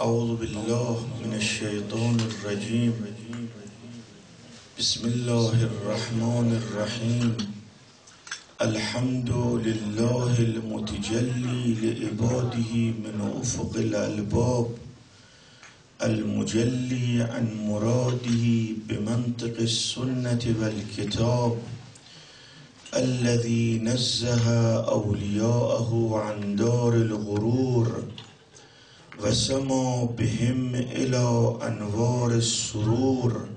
اعوذ بالله من الشیطان الرجیم. بسم الله الرحمن الرحیم. الحمد لله المتجلی لعباده من افق الالباب، المجلی عن مراده بمنطق السنة والكتاب، الذي نزه أولياءه عن دار الغرور وسما بهم إلى أنوار السرور،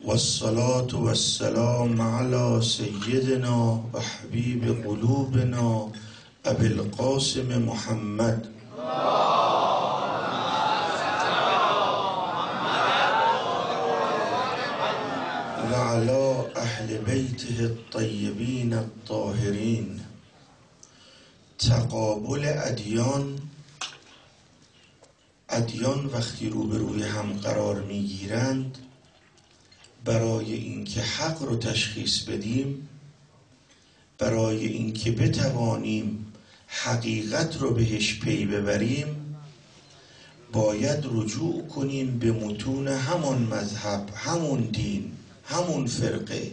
والصلاة والسلام على سيدنا وحبيب قلوبنا أبي القاسم محمد وعلى أهل بيته الطيبين الطاهرين. تقابل ادیان وقتی روبروی هم قرار میگیرند، برای اینکه حق رو تشخیص بدیم، برای اینکه بتوانیم حقیقت رو بهش پی ببریم، باید رجوع کنیم به متون همون مذهب، همون دین، همون فرقه.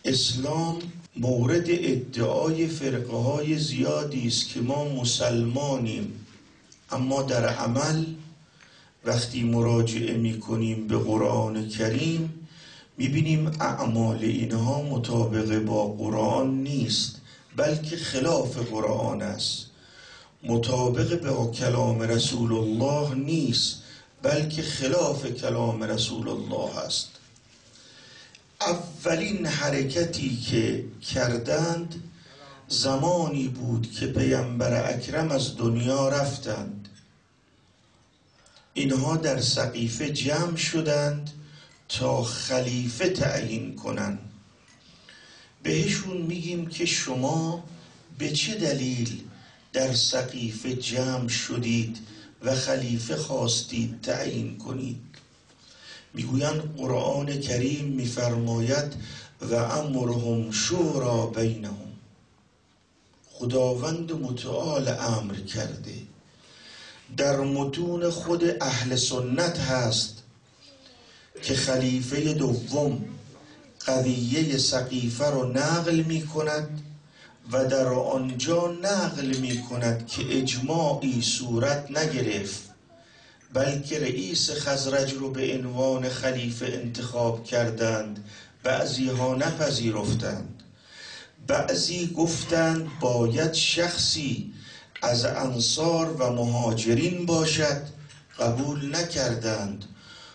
اسلام مورد ادعای فرقه های زیادی است که ما مسلمانیم، اما در عمل وقتی مراجعه میکنیم به قرآن کریم میبینیم اعمال اینها مطابق با قرآن نیست، بلکه خلاف قرآن است. مطابق با کلام رسول الله نیست، بلکه خلاف کلام رسول الله است. اولین حرکتی که کردند زمانی بود که پیامبر اکرم از دنیا رفتند. اینها در سقیفه جمع شدند تا خلیفه تعیین کنند. بهشون میگیم که شما به چه دلیل در سقیفه جمع شدید و خلیفه خواستید تعیین کنید؟ میگویند قرآن کریم میفرماید و امرهم شورا بینهم. خداوند متعال امر کرده. در متون خود اهل سنت هست که خلیفه دوم قضیه سقیفه رو نقل می کند و در آنجا نقل می کند که اجماعی صورت نگرفت، بلکه رئیس خزرج رو به عنوان خلیفه انتخاب کردند. بعضی ها نپذیرفتند، بعضی گفتند باید شخصی از انصار و مهاجرین باشد، قبول نکردند.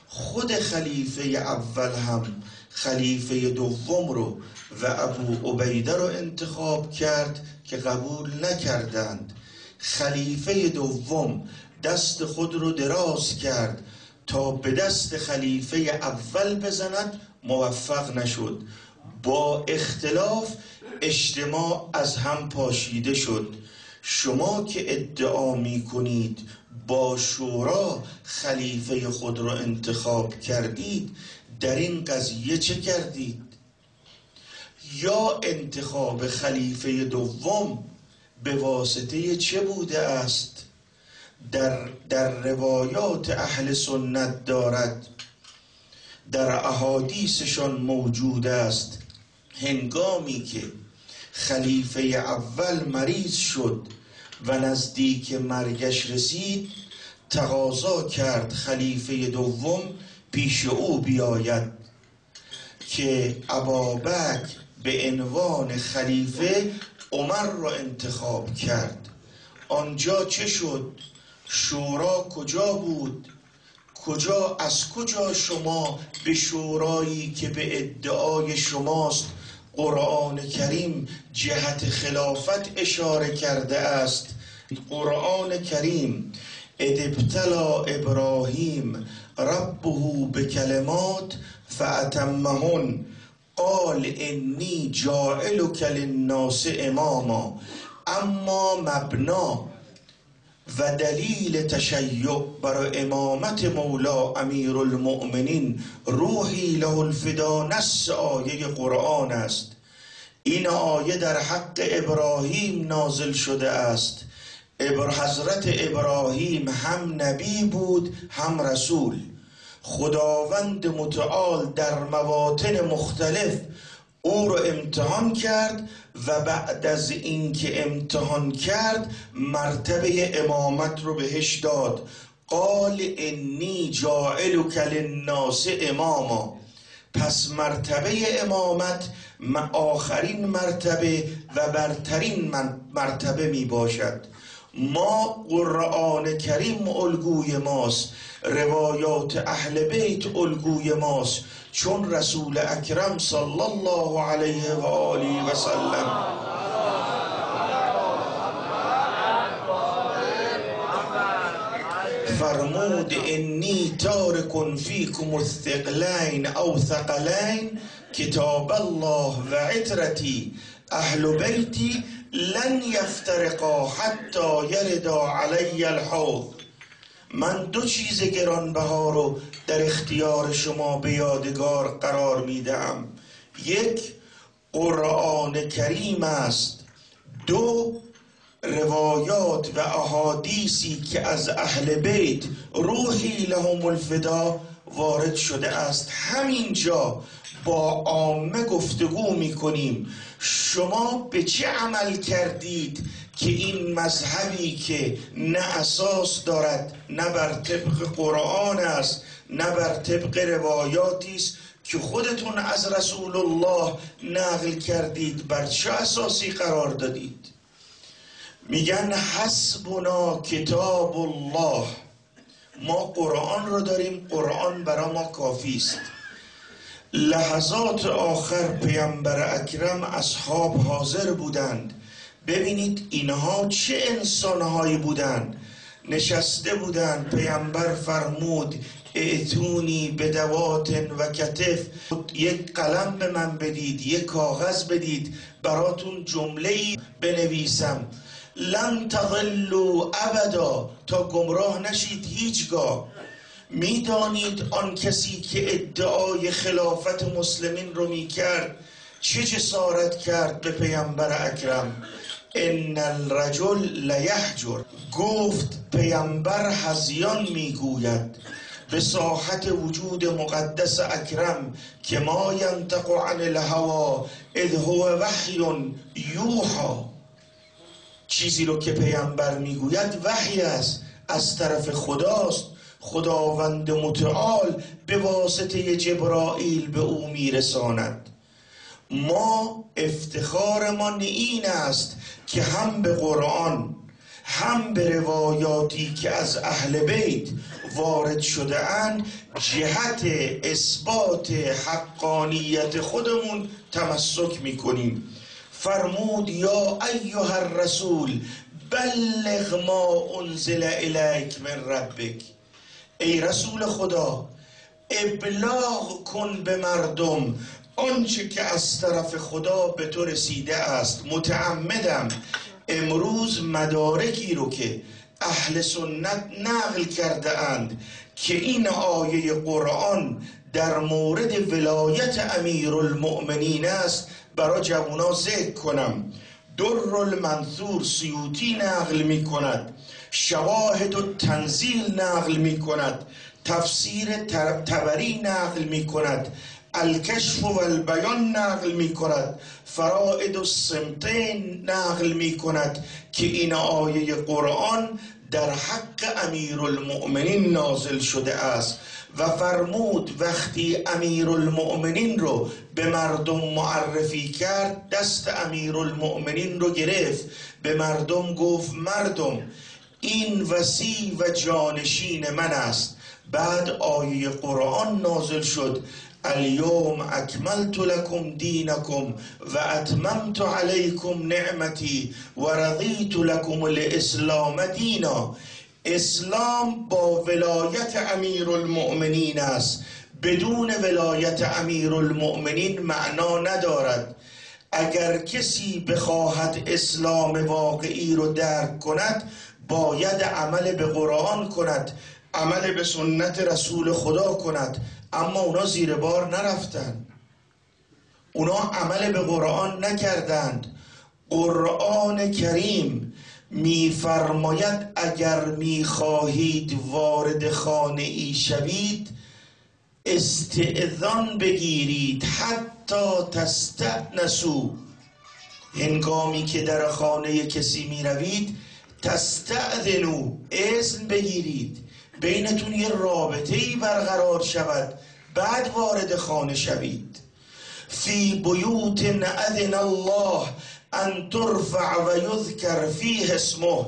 خود خلیفه اول هم خلیفه دوم رو و ابو عبیده رو انتخاب کرد که قبول نکردند. خلیفه دوم دست خود رو دراز کرد تا به دست خلیفه اول بزند، موفق نشد. با اختلاف اجتماع از هم پاشیده شد. شما که ادعا می کنید با شورا خلیفه خود را انتخاب کردید، در این قضیه چه کردید؟ یا انتخاب خلیفه دوم به واسطه چه بوده است؟ در روایات اهل سنت دارد، در احادیثشان موجود است، هنگامی که خلیفه اول مریض شد و نزدیک مرگش رسید، تقاضا کرد خلیفه دوم پیش او بیاید که ابابکر به عنوان خلیفه عمر را انتخاب کرد. آنجا چه شد؟ شورا کجا بود؟ از کجا شما به شورایی که به ادعای شماست قرآن کریم جهت خلافت اشاره کرده است؟ قرآن کریم ادبتلا ابراهیم ربه بکلمات فاتمهن قال انی جاعلک للناس اماما. اما مبنا و دلیل تشیع برای امامت مولا امیر المؤمنین روحی له الفدا نص آیه قرآن است. این آیه در حق ابراهیم نازل شده است. حضرت ابراهیم هم نبی بود هم رسول. خداوند متعال در مواطن مختلف او رو امتحان کرد و بعد از اینکه امتحان کرد مرتبه امامت رو بهش داد. قال انی جاعلک للناس اماما. پس مرتبه امامت آخرین مرتبه و برترین مرتبه می باشد. ما قرآن کریم الگوی ماست، روایات اهل بیت الگوی ماست، چون رسول اکرم صلی الله علیه و آله و سلم فرمود انی تارک فیکم الثقلین او ثقلین کتاب الله و عترتی اهل بیتی لن یفترقا حتی یردا علی الحوض. من دو چیز گرانبها رو در اختیار شما به یادگار قرار میدم. یک، قرآن کریم است. دو، روایات و احادیثی که از اهل بیت روحی لهم الفدا وارد شده است. همینجا با عامه گفتگو میکنیم. شما به چه عمل کردید که این مذهبی که نه اساس دارد، نه بر طبق قرآن است، نه بر طبق روایاتی است که خودتون از رسول الله نقل کردید، بر چه اساسی قرار دادید؟ میگن حسبنا کتاب الله. ما قرآن رو داریم، قرآن برای ما کافی است. لحظات آخر پیامبر اکرم اصحاب حاضر بودند. ببینید اینها چه انسانهایی بودند. نشسته بودند، پیامبر فرمود ائتونی بدوات و کتف، یک قلم به من بدید، یک کاغذ بدید، براتون جمله‌ای بنویسم. لن تضلوا ابدا، تا گمراه نشید هیچگاه. میدانید آن کسی که ادعای خلافت مسلمین رو میکرد چه جسارت کرد به پیامبر اکرم؟ ان الرجل لیحجر. گفت پیامبر هذیان میگوید به ساحت وجود مقدس اکرم که ما ینطق عن الهوا اذ هو وحی یوحی. چیزی رو که پیامبر میگوید وحی است، از طرف خداست. خداوند متعال به واسطه جبرائیل به او میرساند. ما افتخارمان این است که هم به قرآن هم به روایاتی که از اهل بیت وارد شده اند جهت اثبات حقانیت خودمون تمسک میکنیم. فرمود یا ایها الرسول بلغ ما انزل الیک من ربک. ای رسول خدا ابلاغ کن به مردم آنچه که از طرف خدا به تو رسیده است. متعمدم امروز مدارکی رو که اهل سنت نقل کرده اند که این آیه قرآن در مورد ولایت امیرالمؤمنین است برای جوانا ذکر کنم. در المنثور سیوطی نقل می کند، شواهد التنزیل نقل می کند، تفسیر طبری نقل می کند، الکشف و البیان نقل می کند، فرائد السمتین نقل می کند که این آیه قرآن در حق امیرالمؤمنین نازل شده است و فرمود وقتی امیرالمؤمنین رو به مردم معرفی کرد دست امیرالمؤمنین رو گرفت، به مردم گفت مردم این وصی و جانشین من است. بعد آیه قرآن نازل شد الیوم اکملت لکم دینکم و اتممت علیکم نعمتی و رضیت لکم الاسلام دینا. اسلام با ولایت امیرالمؤمنین است، بدون ولایت امیرالمؤمنین معنا ندارد. اگر کسی بخواهد اسلام واقعی رو درک کند باید عمل به قرآن کند، عمل به سنت رسول خدا کند. اما اونا زیر بار نرفتن، اونا عمل به قرآن نکردند. قرآن کریم میفرماید اگر میخواهید وارد خانه ای شوید استئذان بگیرید حتی تستأنسوا. هنگامی که در خانه کسی می روید تستأذنوا، اذن بگیرید، بینتون یه رابطه‌ای برقرار شود، بعد وارد خانه شوید. فی بیوت اذن الله ان ترفع و یذکر فیه اسمه،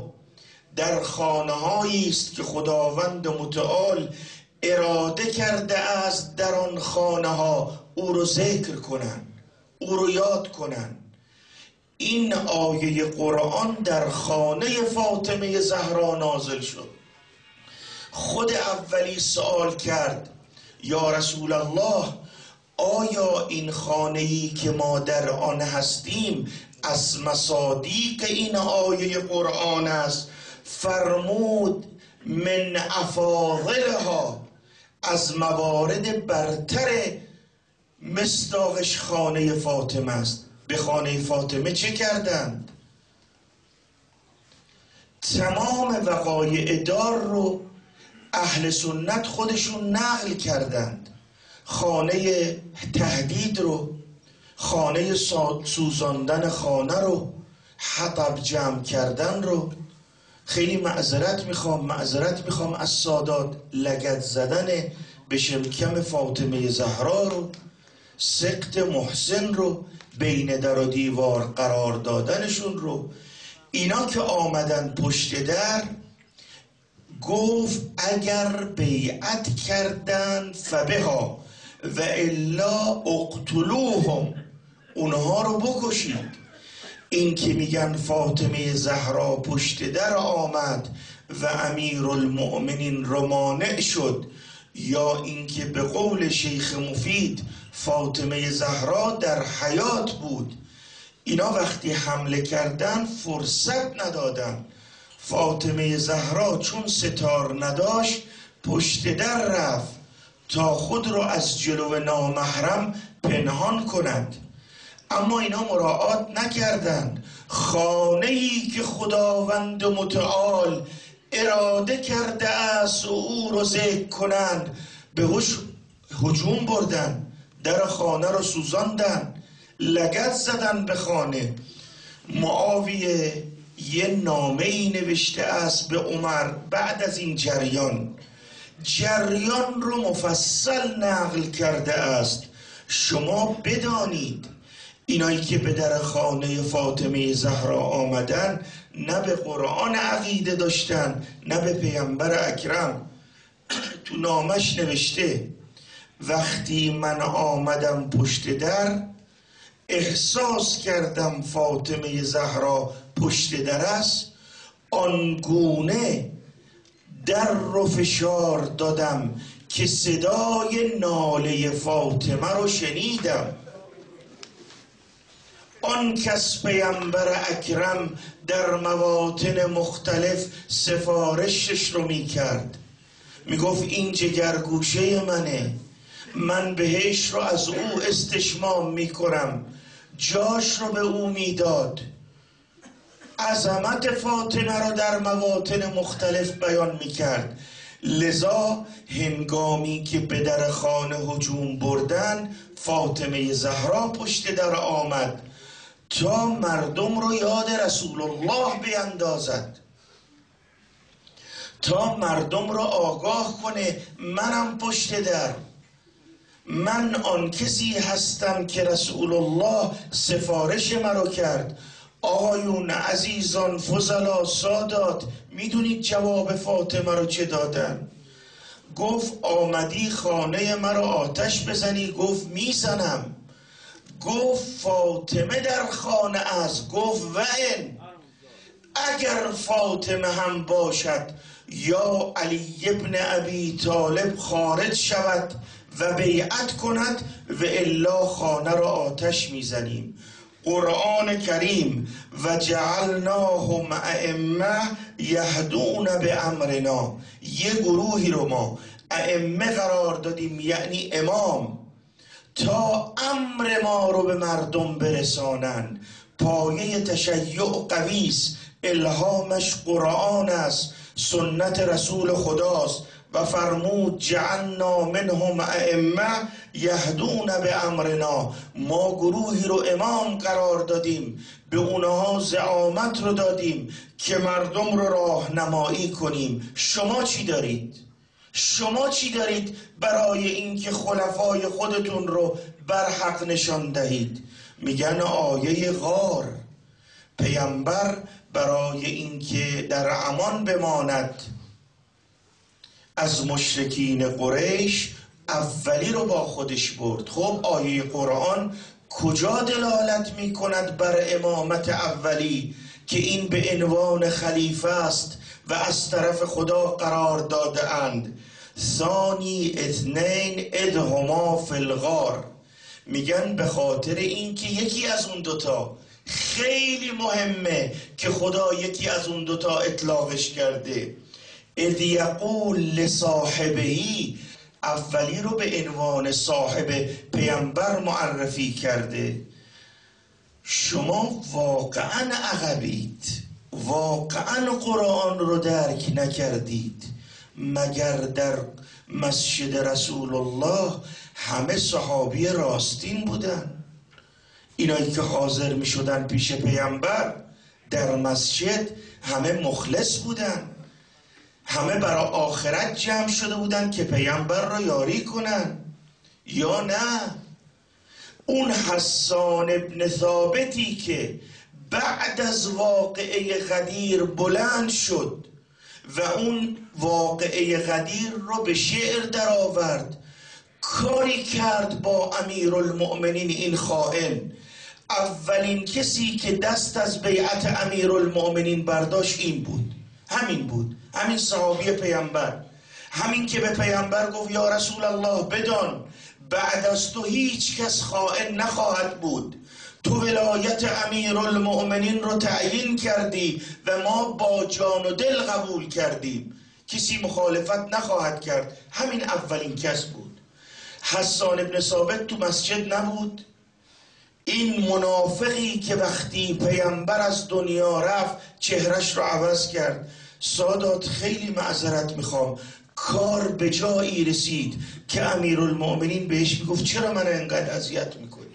در خانه هایی است که خداوند متعال اراده کرده است در آن خانه ها او رو ذکر کنن، او رو یاد کنن. این آیه قرآن در خانه فاطمه زهرا نازل شد. خود اولی سوال کرد یا رسول الله، آیا این خانه‌ای که ما در آن هستیم از مصادیق این آیه قرآن است؟ فرمود من افاضلها، از موارد برتر مصداقش خانه فاطمه است. به خانه فاطمه چه کردند؟ تمام وقایع دار رو اهل سنت خودشون نقل کردند. خانه تهدید رو، خانه سوزاندن خانه رو، حطب جمع کردن رو. خیلی معذرت میخوام از سادات، لگد زدن به شکم فاطمه زهرا رو، سقط محسن رو، بین در و دیوار قرار دادنشون رو. اینا که آمدن پشت در، گفت اگر بیعت کردن فبها و الا اقتلوهم، اونها رو بکشید. این که میگن فاطمه زهرا پشت در آمد و امیرالمؤمنین رو مانع شد، یا اینکه به قول شیخ مفید فاطمه زهرا در حیات بود، اینا وقتی حمله کردن فرصت ندادن. فاطمه زهرا چون ستار نداشت پشت در رفت تا خود رو از جلو نامحرم پنهان کند، اما اینا مراعات نکردند. خانه‌ای که خداوند متعال اراده کرده است و او رو ذکر کنند، به هجوم بردن، در خانه رو سوزاندن، لگد زدن به خانه. معاویه یه نامه‌ای نوشته است به عمر بعد از این جریان رو مفصل نقل کرده است. شما بدانید اینایی که به در خانه فاطمه زهرا آمدن نه به قرآن عقیده داشتن نه به پیامبر اکرم. تو نامش نوشته وقتی من آمدم پشت در احساس کردم فاطمه زهرا پشت در است، آنگونه در رو فشار دادم که صدای ناله فاطمه رو شنیدم. آن کس پیامبر اکرم در مواطن مختلف سفارشش رو می کرد، می گفت این جگرگوشه منه، من بهش رو از او استشمام می کنم، جاش رو به او می داد. عظمت فاطمه رو در مواطن مختلف بیان می کرد. لذا هنگامی که به در خانه هجوم بردن، فاطمه زهرا پشت در آمد تا مردم رو یاد رسول الله بیندازد، تا مردم رو آگاه کنه منم پشت در، من آن کسی هستم که رسول الله سفارش مرا کرد. آقایون عزیزان فضلا سادات، میدونید جواب فاطمه رو چه دادن؟ گفت آمدی خانه مرا آتش بزنی؟ گفت میزنم. گفت فاطمه در خانه است؟ گفت وین، اگر فاطمه هم باشد یا علی ابن ابی طالب خارج شود و بیعت کند و الا خانه را آتش میزنیم. قرآن کریم و جعلناهم ائمه یهدون به امرنا، یه گروهی رو ما ائمه قرار دادیم، یعنی امام، تا امر ما رو به مردم برسانن. پایه تشیع قوی است، الهامش قرآن است، سنت رسول خداست و فرمود جعلنا منهم ائمه یهدون بامرنا، ما گروهی رو امام قرار دادیم، به اونها زعامت رو دادیم که مردم رو راهنمایی کنیم. شما چی دارید؟ شما چی دارید برای اینکه خلفای خودتون رو بر حق نشان دهید؟ میگن آیه غار، پیامبر برای اینکه در امان بماند از مشرکین قریش اولی رو با خودش برد. خب آیه قرآن کجا دلالت می کند بر امامت اولی که این به عنوان خلیفه است و از طرف خدا قرار داده اند؟ ثانی اثنین اذ هما فی الغار، میگن به خاطر اینکه یکی از اون دوتا خیلی مهمه که خدا یکی از اون دوتا اطلاقش کرده. اذ یقول لصاحبهی، اولی رو به عنوان صاحب پیامبر معرفی کرده. شما واقعا عقبید، واقعا قرآن رو درک نکردید. مگر در مسجد رسول الله همه صحابی راستین بودن؟ اینایی که حاضر می شدن پیش پیامبر در مسجد همه مخلص بودن، همه برای آخرت جمع شده بودن که پیامبر را یاری کنن؟ یا نه اون حسان ابن ثابتی که بعد از واقعه غدیر بلند شد و اون واقعه غدیر رو به شعر در آورد، کاری کرد با امیرالمؤمنین این خائن. اولین کسی که دست از بیعت امیرالمؤمنین برداشت این بود، همین بود، همین صحابی پیامبر، همین که به پیامبر گفت یا رسول الله بدان بعد از تو هیچ کس خائن نخواهد بود، تو ولایت امیرالمؤمنین رو تعیین کردی و ما با جان و دل قبول کردیم، کسی مخالفت نخواهد کرد. همین اولین کس بود. حسان ابن ثابت تو مسجد نبود؟ این منافقی که وقتی پیامبر از دنیا رفت چهرش رو عوض کرد. سادات خیلی معذرت میخوام، کار به جایی رسید که امیرالمؤمنین بهش میگفت چرا من انقدر اذیت میکنی؟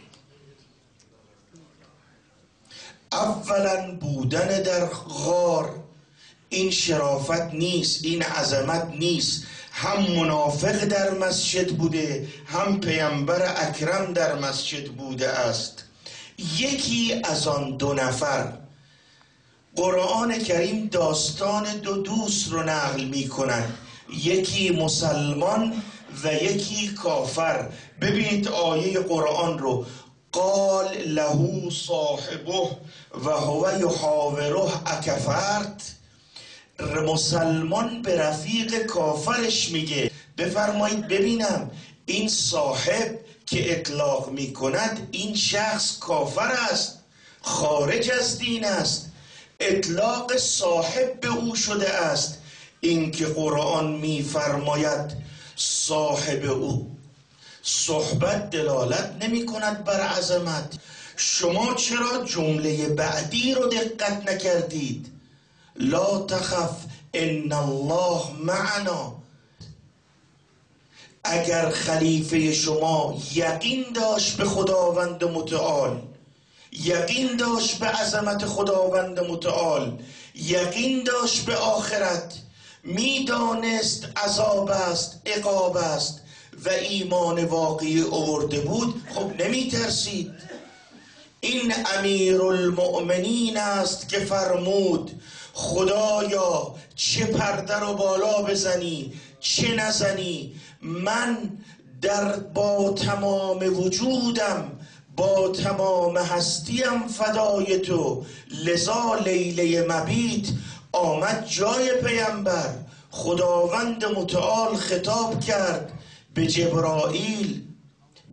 اولا بودن در غار این شرافت نیست، این عظمت نیست. هم منافق در مسجد بوده، هم پیامبر اکرم در مسجد بوده است. یکی از آن دو نفر، قرآن کریم داستان دو دوست رو نقل می کند، یکی مسلمان و یکی کافر. ببینید آیه قرآن رو، قال له صاحبه و هو یحاوره اکفرت. مسلمان به رفیق کافرش میگه بفرمایید ببینم این صاحب که اطلاق میکند این شخص کافر است، خارج از دین است، اطلاق صاحب به او شده است. این که قرآن میفرماید صاحب او، صحبت دلالت نمی کند بر عظمت. شما چرا جمله بعدی رو دقت نکردید؟ لا تخف ان الله معنا. اگر خلیفه شما یقین داشت به خداوند متعال، یقین داشت به عظمت خداوند متعال، یقین داشت به آخرت، میدانست عذاب است عقاب است و ایمان واقعی آورده بود، خب نمی ترسید. این امیرالمؤمنین است که فرمود خدایا چه پرده رو بالا بزنی چه نزنی، من با تمام وجودم با تمام هستیم فدای تو. لذا لیله مبیت آمد جای پیامبر، خداوند متعال خطاب کرد به جبرائیل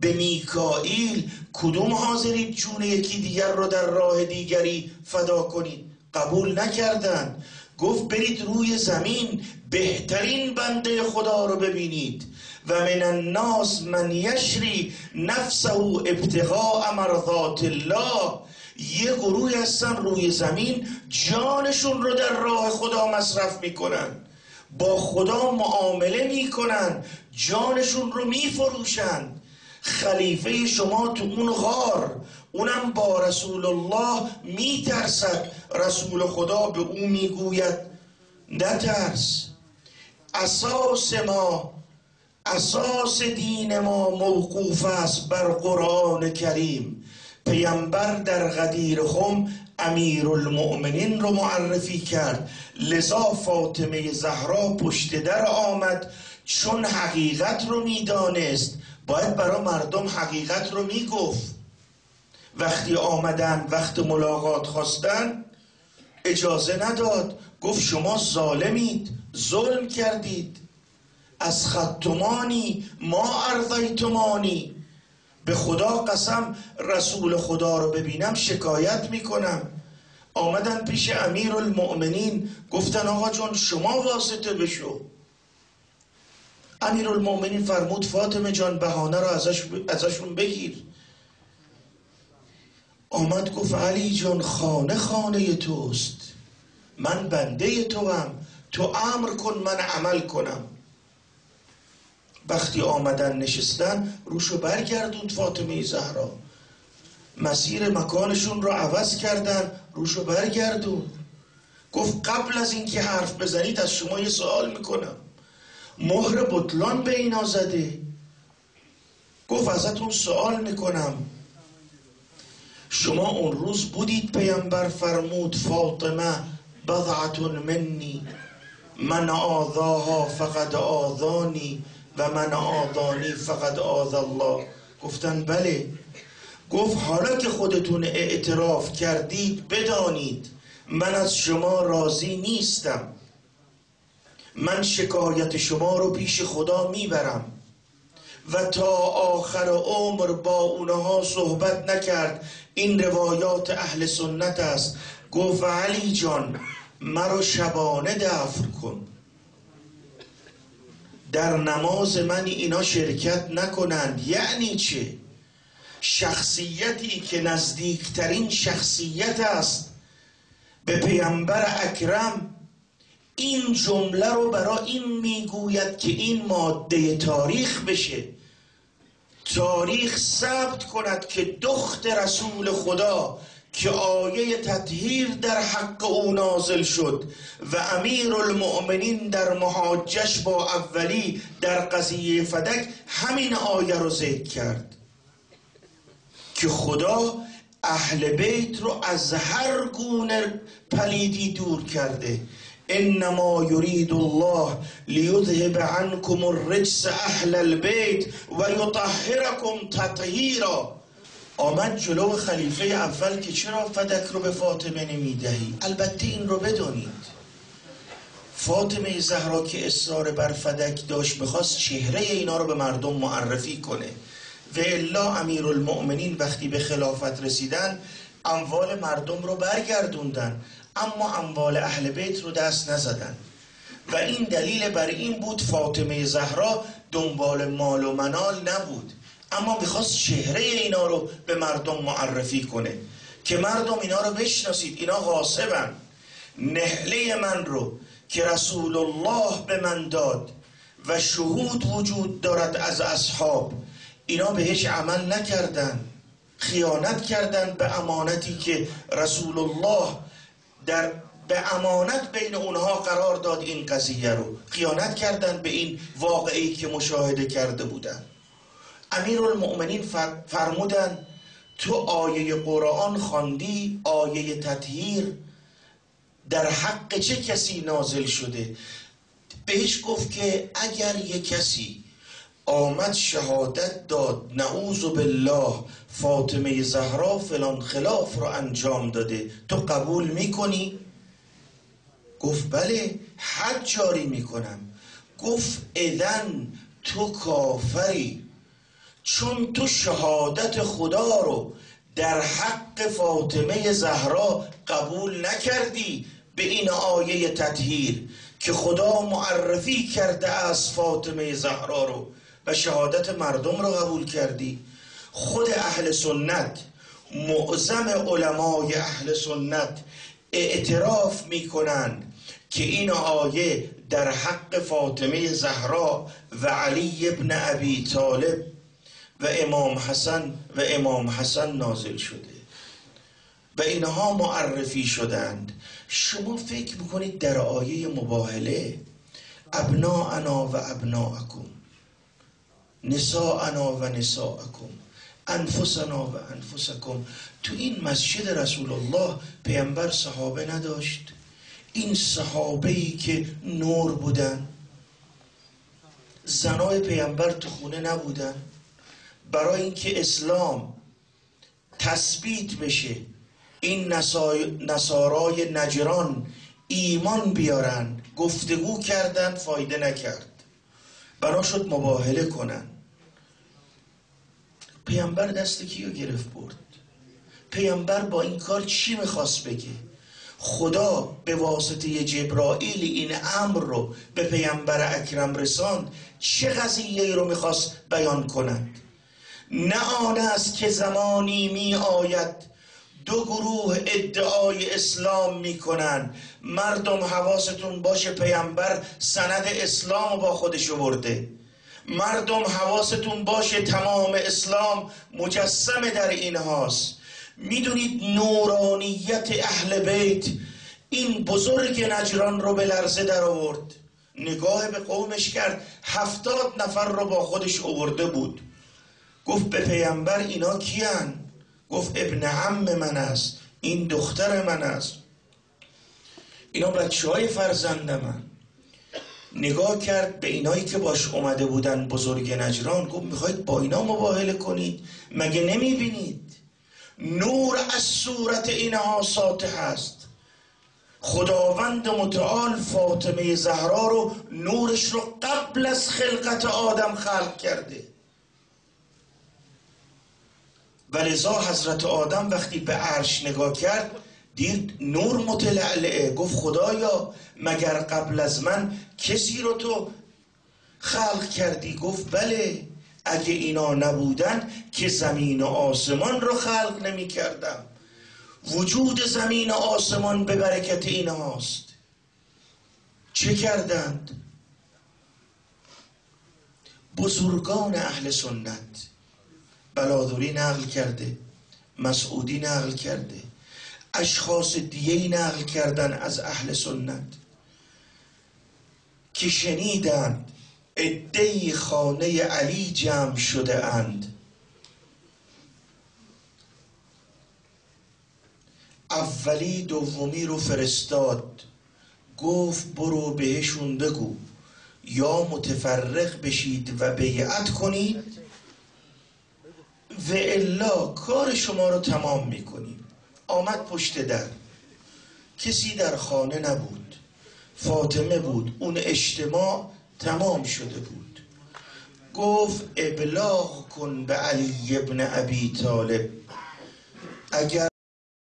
به میکائیل، کدوم حاضرید جون یکی دیگر رو در راه دیگری فدا کنید؟ قبول نکردند. گفت برید روی زمین بهترین بنده خدا رو ببینید. و من الناس من یشری نفسه ابتغاء مرضات الله یه گروه هستن روی زمین جانشون رو در راه خدا مصرف میکنن، با خدا معامله میکنن، جانشون رو میفروشن. خلیفه شما تو اون غار، اونم با رسول الله میترسد. رسول خدا به او میگوید نترس. اساس دین ما موقوف است بر قرآن کریم. پیامبر در غدیر خم امیرالمؤمنین رو معرفی کرد، لذا فاطمه زهرا پشت در آمد، چون حقیقت رو میدانست باید برای مردم حقیقت رو میگفت. وقتی آمدن وقت ملاقات خواستن اجازه نداد، گفت شما ظالمید، ظلم کردید، از خطمانی ما ارضیتمانی، به خدا قسم رسول خدا رو ببینم شکایت میکنم. آمدن پیش امیرالمؤمنین گفتن آقا جان شما واسطه بشو. امیرالمؤمنین فرمود فاطمه جان بهانه رو ازشون بگیر. آمد گفت علی جان خانه توست، من بنده توام، تو امر کن من عمل کنم. وقتی آمدن نشستن روشو برگردوند فاطمه زهرا، مسیر مکانشون رو عوض کردن، روشو برگردوند. گفت قبل از اینکه حرف بزنید از شما یه سوال میکنم، مهر بطلان به اینا زده؟ گفت ازتون سوال میکنم، شما اون روز بودید پیامبر فرمود فاطمه بضعة منی، من آذاها فقد آذانی و من آذانی فقد آذى الله؟ گفتن بله. گفت حالا که خودتون اعتراف کردید بدانید من از شما راضی نیستم، من شکایت شما رو پیش خدا میبرم و تا آخر عمر با اونها صحبت نکرد. این روایات اهل سنت است. گفت علی جان مرا شبانه دفن کن، در نماز من اینا شرکت نکنند. یعنی چه؟ شخصیتی که نزدیکترین شخصیت است به پیامبر اکرم این جمله رو برای این میگوید که این ماده تاریخ بشه، تاریخ ثبت کند که دخت رسول خدا که آیه تطهیر در حق او نازل شد و امیرالمؤمنین در محاجش با اولی در قضیه فدک همین آیه رو ذکر کرد که خدا اهل بیت رو از هر گونه پلیدی دور کرده. انما یرید الله لیذهب عنکم الرجس اهل البیت و یطهرکم تطهیرا. آمد جلو خلیفه اول که چرا فدک رو به فاطمه نمیدهی؟ البته این رو بدونید فاطمه زهرا که اصرار بر فدک داشت میخواست چهره اینا رو به مردم معرفی کنه، و الا امیرالمؤمنین وقتی به خلافت رسیدن اموال مردم رو برگردوندن اما اموال اهل بیت رو دست نزدن و این دلیل بر این بود فاطمه زهرا دنبال مال و منال نبود، اما میخواست چهره اینا رو به مردم معرفی کنه که مردم اینا رو بشناسید، اینا غاصبن. نهله من رو که رسول الله به من داد و شهود وجود دارد از اصحاب، اینا بهش عمل نکردن، خیانت کردن به امانتی که رسول الله به امانت بین اونها قرار داد. این قضیه رو خیانت کردن به این واقعی که مشاهده کرده بودن. امیرالمؤمنین فرمودن تو آیه قرآن خواندی، آیه تطهیر در حق چه کسی نازل شده؟ بهش گفت که اگر یک کسی آمد شهادت داد نعوذ بالله فاطمه زهرا فلان خلاف رو انجام داده، تو قبول میکنی؟ گفت بله، حد جاری میکنم. گفت اذن تو کافری، چون تو شهادت خدا رو در حق فاطمه زهرا قبول نکردی به این آیه تطهیر که خدا معرفی کرده از فاطمه زهرا رو و شهادت مردم رو قبول کردی. خود اهل سنت معظم علمای اهل سنت اعتراف میکنند که این آیه در حق فاطمه زهرا و علی ابن ابی طالب و امام حسن نازل شده و اینها معرفی شدند. شما فکر میکنید در آیه مباهله ابناءنا و ابناءکم، نساءنا و نساءکم، انفسنا و انفسکم، تو این مسجد رسول الله پیامبر صحابه نداشت؟ این صحابه‌ای که نور بودن، زنای پیامبر تو خونه نبودن؟ برای اینکه اسلام تثبیت بشه این نصارای نجران ایمان بیارن، گفتگو کردن، فایده نکرد، بنا شد مباهله کنن. پیامبر دست کیو گرفت برد؟ پیامبر با این کار چی میخواست بگه؟ خدا به واسطه جبرائیل این امر رو به پیامبر اکرم رساند. چه قضیه رو میخواست بیان کند؟ نه آن است که زمانی می آید دو گروه ادعای اسلام میکنن. مردم حواستون باشه پیامبر سند اسلام با خودش برده. مردم حواستون باشه تمام اسلام مجسم در این هاست. میدونید نورانیت اهل بیت این بزرگ نجران رو به لرزه در آورد. نگاه به قومش کرد، 70 نفر رو با خودش آورده بود. گفت به پیامبر اینا کیان؟ گفت ابن عم من است، این دختر من است، اینا بچه های فرزند من. نگاه کرد به اینایی که باش اومده بودن بزرگ نجران، گفت میخواید با اینا مباهله کنید؟ مگه نمیبینید نور از صورت اینها ساطع است؟ خداوند متعال فاطمه زهرا رو نورش رو قبل از خلقت آدم خلق کرده. ولذا حضرت آدم وقتی به عرش نگاه کرد دید نور متلعلعه. گفت خدایا مگر قبل از من کسی رو تو خلق کردی؟ گفت بله، اگه اینا نبودن که زمین و آسمان رو خلق نمی کردم. وجود زمین و آسمان به برکت اینهاست. چه کردند؟ بزرگان اهل سنت، بلادری نقل کرده، مسعودی نقل کرده، اشخاص دیگه‌ای نقل کردن از اهل سنت که شنیدند عده‌ای خانه علی جمع شده اند. اولی دومی رو فرستاد، گفت برو بهشون بگو یا متفرق بشید و بیعت کنید و الا کار شما رو تمام میکنیم. آمد پشت در، کسی در خانه نبود، فاطمه بود، اون اجتماع تمام شده بود. گفت ابلاغ کن به علی ابن ابی طالب اگر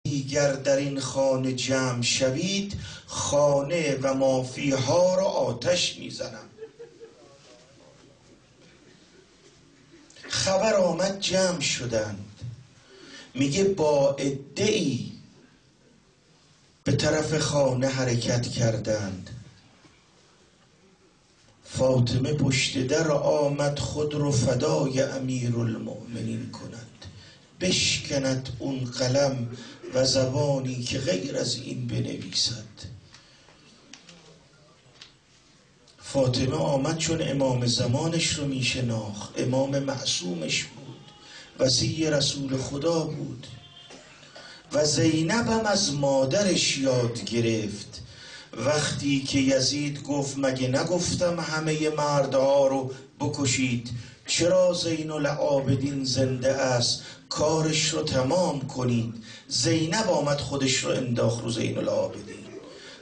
دیگر در این خانه جمع شوید خانه و مافیها را آتش میزنم. خبر آمد جمع شدند. میگه با عده‌ای به طرف خانه حرکت کردند. فاطمه پشت در آمد خود رو فدای امیرالمؤمنین کند، بشکند اون قلم و زبانی که غیر از این بنویسد. فاطمه آمد چون امام زمانش رو میشناخت، امام معصومش بود، وصی رسول خدا بود. و زینب هم از مادرش یاد گرفت. وقتی که یزید گفت مگه نگفتم همه مردها رو بکشید، چرا زین العابدین زنده است، کارش رو تمام کنید. زینب آمد خودش رو انداخت رو زین العابدین،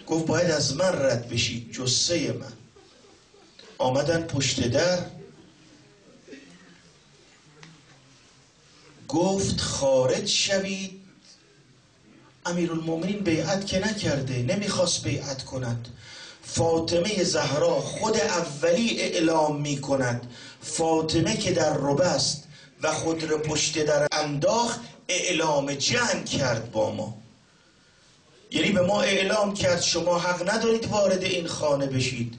گفت باید از من رد بشید، جثه من. آمدن پشت در، گفت خارج شوید. امیرالمومنین بیعت که نکرده، نمیخواست بیعت کند. فاطمه زهرا خود اولی اعلام میکند، فاطمه که در رو بست و خود را پشت در انداخت اعلام جنگ کرد با ما، یعنی به ما اعلام کرد شما حق ندارید وارد این خانه بشید.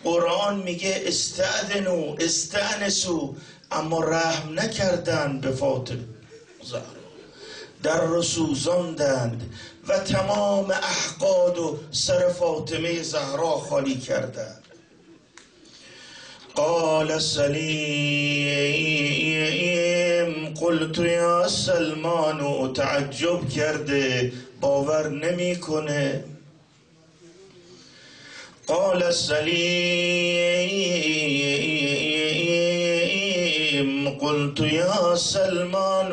قرآن میگه استأذنوا استأنسوا، اما رحم نکردند به فاطمه زهرا، در رو سوزاندند و تمام احقاد و سر فاطمه زهرا خالی کردند. قال سلیم قلت یا سلمان، تعجب کرده باور نمیکنه. قال سلیم قلت یا سلمان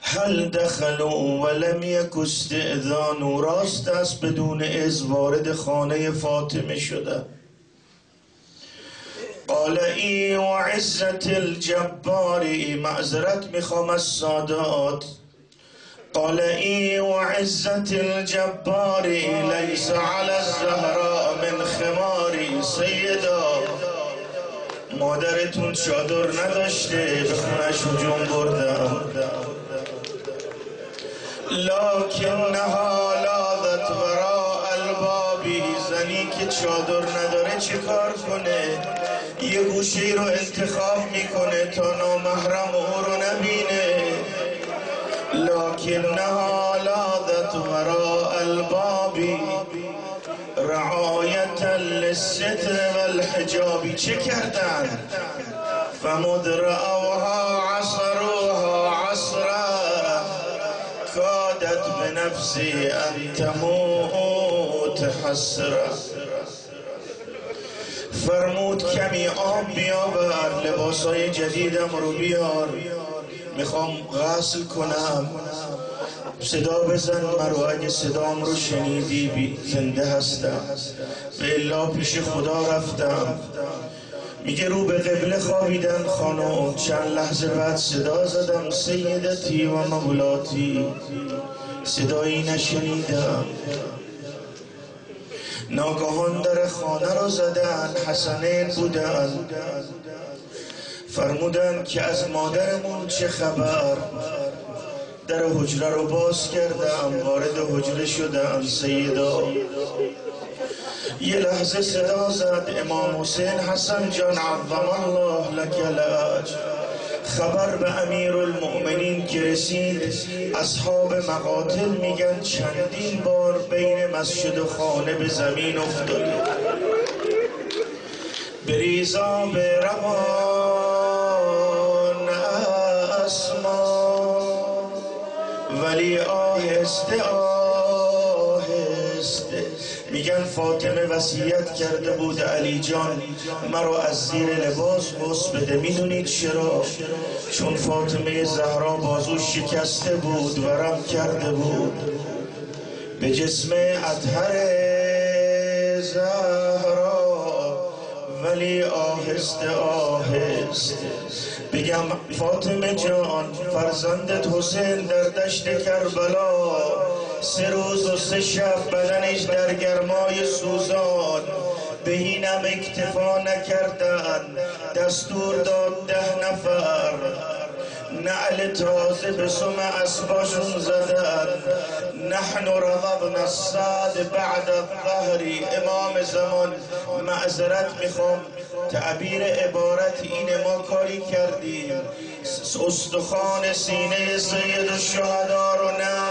هل دخلوا ولم یک استئذان، راست است بدون اذن وارد خانه فاطمه شده. قال ای و عزت الجباری، معذرت میخوام از سادات. قال ای و عزت الجباری لیس علی الزهراء من خماری، سیدا مادرتون چادر نداشته به خونش هجوم بردم، لکنها لاذت وراء البابی، زنی که چادر نداره چه کار کنه؟ یه گوشه‌ای رو انتخاب میکنه تا نامحرم او رو نبینه. لکنها لاذت وراء البابی رعایتا للستر والحجابی، چه کردن؟ فمدرعوها عصروها عصرا کادت بنفسی ان تموت حسرا. فرمود کمی آب بیاور، لباسای جدیدم رو بیار، میخوام غسل کنم. صدا بزن مرو، اگه صدام رو شنیدی زنده هستم، به الا پیش خدا رفتم. میگه رو به قبله خوابیدن خانم، چند لحظه بعد صدا زدم سیدتی و مولاتی، صدایی نشنیدم. ناگهان در خانه رو زدن، حسنین بودن، فرمودن که از مادرمون چه خبر؟ در حجره رو باز کردم، وارد حجره شدم. سیدا یه لحظه صدا زد امام حسین حسن جان عظم الله لک الاجر. خبر به امیرالمؤمنین که رسید، اصحاب مقاتل میگن چندین بار بین مسجد و خانه به زمین افتاد. بریزا به روان اسما، ولی آهسته آهسته. میگن فاطمه وصیت کرده بود علی جان مرا از زیر لباس بوس بده. میدونید چرا؟ چون فاطمه زهرا بازو شکسته بود، ورم کرده بود به جسم اطهر زهرا، ولی آهسته آهسته. بگم فاطمه جان فرزندت حسین در دشت کربلا 3 روز و 3 شب بدنش در گرمای سوزان، به اینم اکتفا نکردن، دستور داد 10 نفر نعل تازه به سم اسباشون زدن. نحن رضبنا الصاد بعد الظهری. امام زمان معذرت میخوام، تعبیر عبارت اینه، ما کاری کردیم استخوان سینه سید الشهدا رو نه